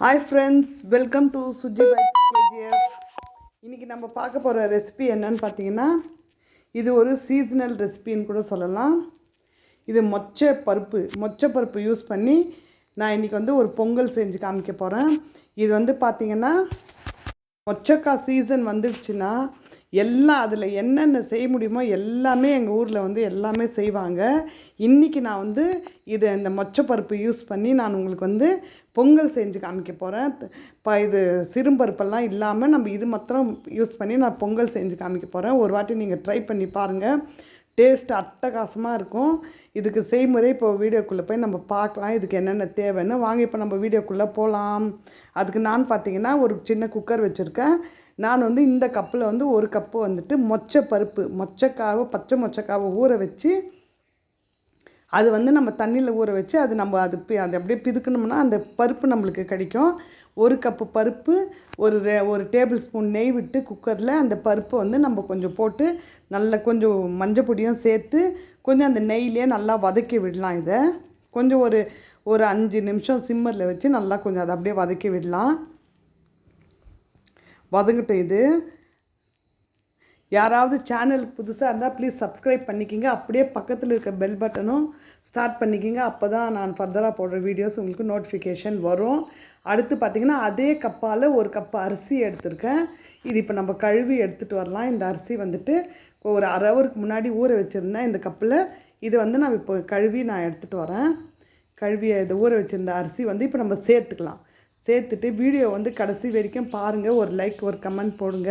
Hi friends, welcome to Suji bites KGF. இன்றைக்கி நம்ம பார்க்க போகிற ரெசிபி என்னன்னு பார்த்தீங்கன்னா, இது ஒரு சீசனல் ரெசிபின்னு கூட சொல்லலாம். இது மொச்சப்பருப்பு யூஸ் பண்ணி நான் இன்றைக்கி வந்து ஒரு பொங்கல் செஞ்சு காமிக்க போகிறேன். இது வந்து பார்த்திங்கன்னா, மொச்சக்காய் சீசன் வந்துடுச்சுன்னா எல்லாம் அதில் என்னென்ன செய்ய முடியுமோ எல்லாமே எங்கள் ஊரில் வந்து எல்லாமே செய்வாங்க. இன்றைக்கி நான் வந்து இந்த மொச்சப்பருப்பு யூஸ் பண்ணி நான் உங்களுக்கு வந்து பொங்கல் செஞ்சு காமிக்க போகிறேன். இது சிறும்பருப்பெல்லாம் இல்லாமல் நம்ம இது மாத்திரம் யூஸ் பண்ணி நான் பொங்கல் செஞ்சு காமிக்க போகிறேன். ஒரு வாட்டி நீங்கள் ட்ரை பண்ணி பாருங்கள். டேஸ்ட் அட்டகாசமாக இருக்கும். இதுக்கு செய்முறை இப்போ வீடியோக்குள்ளே போய் நம்ம பார்க்கலாம். இதுக்கு என்னென்ன தேவைன்னு வாங்க இப்போ நம்ம வீடியோக்குள்ளே போகலாம். அதுக்கு நான் பார்த்திங்கன்னா ஒரு சின்ன குக்கர் வச்சுருக்கேன். நான் வந்து இந்த கப்பில் வந்து ஒரு கப்பு வந்துட்டு பச்சை மொச்சக்காவை ஊற வச்சு அது வந்து நம்ம தண்ணியில் ஊற வச்சு அது அப்படியே பிதுக்கணும்னா அந்த பருப்பு நம்மளுக்கு கிடைக்கும். ஒரு கப்பு பருப்பு, ஒரு டேபிள் ஸ்பூன் நெய் விட்டு குக்கரில் அந்த பருப்பை வந்து நம்ம கொஞ்சம் போட்டு நல்லா கொஞ்சம் மஞ்சள் பொடியும் சேர்த்து கொஞ்சம் அந்த நெய்லேயே நல்லா வதக்கி விடலாம். இதை கொஞ்சம் ஒரு 5 நிமிஷம் சிம்மரில் வச்சு நல்லா கொஞ்சம் அதை அப்படியே வதக்கி விடலாம். வதங்கட்டும். இது யாராவது சேனலுக்கு புதுசாக இருந்தால் ப்ளீஸ் சப்ஸ்கிரைப் பண்ணிக்கிங்க. அப்படியே பக்கத்தில் இருக்க பெல் பட்டனும் ஸ்டார்ட் பண்ணிக்கிங்க. அப்போ தான் நான் ஃபர்தராக போடுற வீடியோஸ் உங்களுக்கு நோட்டிஃபிகேஷன் வரும். அடுத்து பார்த்திங்கன்னா அதே கப்பால் ஒரு கப்பு அரிசி எடுத்திருக்கேன். இது இப்போ நம்ம கழுவி எடுத்துகிட்டு வரலாம். இந்த அரிசி வந்துட்டு ஒரு அரை ஹவருக்கு முன்னாடி ஊற வச்சுருந்தேன் இந்த கப்பில். இது வந்து நான் இப்போ கழுவி நான் எடுத்துகிட்டு வரேன். இதை ஊற வச்சுருந்த அரிசி வந்து இப்போ நம்ம சேர்த்துட்டு வீடியோ வந்து கடைசி வரைக்கும் பாருங்கள். ஒரு லைக் ஒரு கமெண்ட் போடுங்க.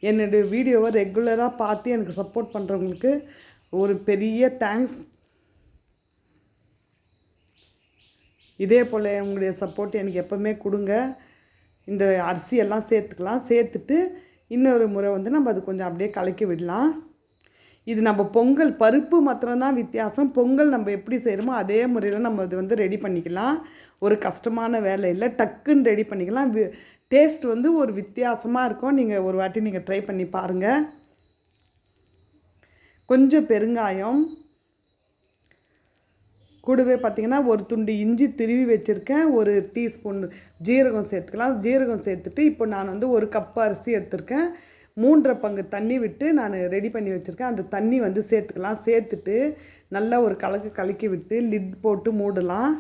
என்னுடைய வீடியோவை ரெகுலராக பார்த்து எனக்கு சப்போர்ட் பண்ணுறவங்களுக்கு ஒரு பெரிய தேங்க்ஸ். இதே போல் உங்களுடைய சப்போர்ட் எனக்கு எப்போவுமே கொடுங்க. இந்த அரிசியெல்லாம் சேர்த்துட்டு இன்னொரு முறை வந்து நம்ம அது கொஞ்சம் அப்படியே கலக்கி விடலாம். இது நம்ம பொங்கல் பருப்பு மாத்திரம்தான் வித்தியாசம். பொங்கல் நம்ம எப்படி செய்கிறோமோ அதே முறையில் நம்ம இது வந்து ரெடி பண்ணிக்கலாம். ஒரு கஷ்டமான வேலை இல்லை, டக்குன்னு ரெடி பண்ணிக்கலாம். டேஸ்ட் வந்து ஒரு வித்தியாசமாக இருக்கும். நீங்கள் ஒரு வாட்டி நீங்கள் ட்ரை பண்ணி பாருங்கள். கொஞ்சம் பெருங்காயம் கூடவே பார்த்திங்கன்னா ஒரு துண்டு இஞ்சி திருவி வச்சுருக்கேன். ஒரு டீஸ்பூன் ஜீரகம் சேர்த்துக்கலாம். ஜீரகம் சேர்த்துட்டு இப்போ நான் வந்து ஒரு கப்பு அரிசி எடுத்திருக்கேன். 3 பங்கு தண்ணி விட்டு நான் ரெடி பண்ணி வச்சுருக்கேன். அந்த தண்ணி வந்து சேர்த்துட்டு நல்லா ஒரு கலக்கி விட்டு லிட் போட்டு மூடலாம்.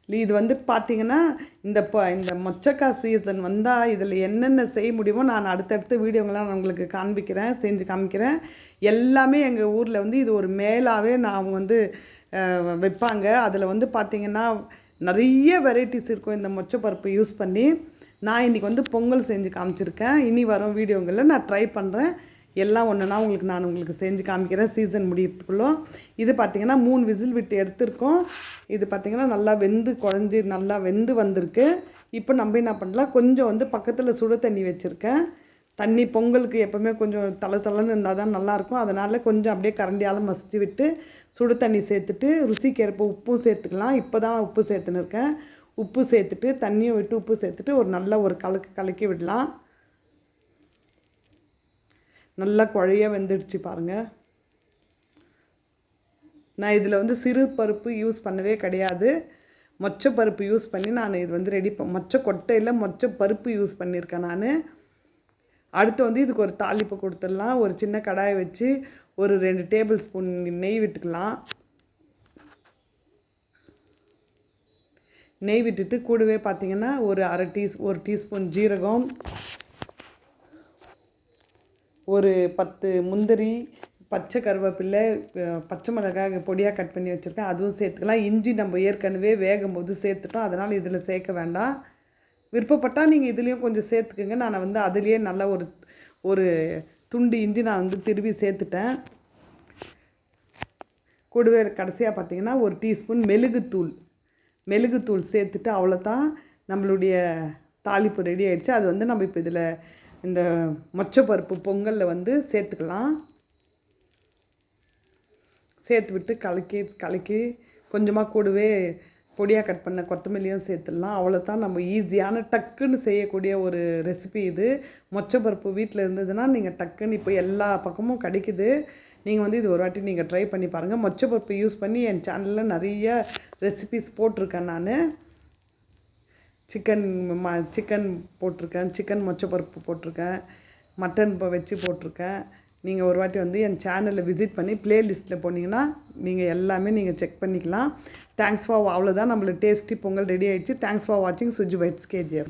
இது வந்து பார்த்திங்கன்னா இந்த மொச்சக்காய் சீசன் வந்தால் இதில் என்னென்ன செய்ய முடியுமோ நான் அடுத்தடுத்த வீடியோங்களாம் நான் உங்களுக்கு செஞ்சு காமிக்கிறேன். எல்லாமே எங்கள் ஊரில் வந்து இது ஒரு மேலாகவே நான் வந்து வைப்பாங்க. அதில் வந்து பார்த்திங்கன்னா நிறைய வெரைட்டிஸ் இருக்கும் இந்த மொச்சப்பருப்பு யூஸ் பண்ணி. நான் இன்றைக்கி வந்து பொங்கல் செஞ்சு காமிச்சிருக்கேன். இனி வரும் வீடியோங்களில் நான் ட்ரை பண்ணுறேன். எல்லாம் ஒன்றுனா நான் உங்களுக்கு செஞ்சு காமிக்கிறேன் சீசன் முடியறதுக்குள்ளே. இது பார்த்திங்கன்னா 3 விசில் விட்டு எடுத்துருக்கோம். இது பார்த்திங்கன்னா நல்லா நல்லா வெந்து வந்திருக்கு. இப்போ நம்ம என்ன பண்ணலாம், கொஞ்சம் வந்து பக்கத்தில் சுடு தண்ணி வச்சுருக்கேன். தண்ணி பொங்கலுக்கு எப்போவுமே கொஞ்சம் தளன்னு இருந்தால் தான் நல்லாயிருக்கும். அதனால் கொஞ்சம் அப்படியே கரண்டியால் மசிச்சு விட்டு சுடு தண்ணி சேர்த்துட்டு ருசிக்கேற்ப உப்பும் சேர்த்துக்கலாம். இப்போ தான் உப்பு சேர்த்துன்னு இருக்கேன். உப்பு சேர்த்துட்டு தண்ணியும் விட்டு உப்பு சேர்த்துட்டு ஒரு கலக்கி விடலாம். நல்லா குழைய வெந்துடுச்சு பாருங்கள். நான் இதில் வந்து சிறு பருப்பு யூஸ் பண்ணவே கிடையாது. மொச்சப்பருப்பு யூஸ் பண்ணி நான் இது வந்து மொச்சப்பருப்பு யூஸ் பண்ணியிருக்கேன் நான். அடுத்து வந்து இதுக்கு ஒரு தாளிப்பு கொடுத்துடலாம். ஒரு சின்ன கடாயை வச்சு ஒரு 2 டேபிள் ஸ்பூன் நெய் விட்டுக்கலாம். நெய் விட்டுட்டு கூடவே பார்த்திங்கன்னா ஒரு டீஸ்பூன் ஜீரகம், ஒரு 10 முந்திரி, பச்சை கருவேப்பிலை, பச்சை மிளகாய் பொடியாக கட் பண்ணி வச்சுருக்கேன், அதுவும் சேர்த்துக்கலாம். இஞ்சி நம்ம ஏற்கனவே வேகும் போது சேர்த்துட்டோம், அதனால் இதில் சேர்க்க வேண்டாம். விருப்பப்பட்டால் நீங்கள் இதுலேயும் கொஞ்சம் சேர்த்துக்குங்க. நான் வந்து அதுலேயே நல்லா ஒரு துண்டு இஞ்சி நான் வந்து திருவி சேர்த்துட்டேன். கூடவே கடைசியாக பார்த்திங்கன்னா ஒரு டீஸ்பூன் மெழுகுத்தூள் சேர்த்துட்டு அவ்வளோதான், நம்மளுடைய தாளிப்பு ரெடி ஆகிடுச்சு. அது வந்து நம்ம இப்போ இதில் இந்த மொச்சப்பருப்பு பொங்கலில் வந்து சேர்த்துக்கலாம். சேர்த்து விட்டு கலக்கி கொஞ்சமாக கூடவே பொடியாக கட் பண்ண கொத்தமல்லியும் சேர்த்துடலாம். அவ்வளோதான், நம்ம ஈஸியான டக்குன்னு செய்யக்கூடிய ஒரு ரெசிபி இது. மொச்சப்பருப்பு வீட்டில் இருந்ததுன்னா நீங்கள் டக்குன்னு இப்போ எல்லா பக்கமும் கிடைக்குது. நீங்கள் வந்து இது ஒரு வாட்டி நீங்கள் ட்ரை பண்ணி பாருங்கள். மொச்சப்பருப்பு யூஸ் பண்ணி என் சேனலில் நிறைய ரெசிபிஸ் போட்டிருக்கேன். நான் சிக்கன் போட்டிருக்கேன், சிக்கன் மொச்சப்பருப்பு போட்டிருக்கேன், மட்டன் வச்சு போட்டிருக்கேன். நீங்கள் ஒரு வாட்டி வந்து என் சேனலில் விசிட் பண்ணி ப்ளேலிஸ்ட்டில் போனீங்கன்னா நீங்கள் எல்லாமே நீங்கள் செக் பண்ணிக்கலாம். தேங்க்ஸ் ஃபார் அவ்வளோதான், நம்மளுக்கு டேஸ்டி பொங்கல் ரெடி ஆகிடுச்சு. தேங்க்ஸ் ஃபார் வாட்சிங் சுஜி பைட்ஸ் கேஜிஎஃப்.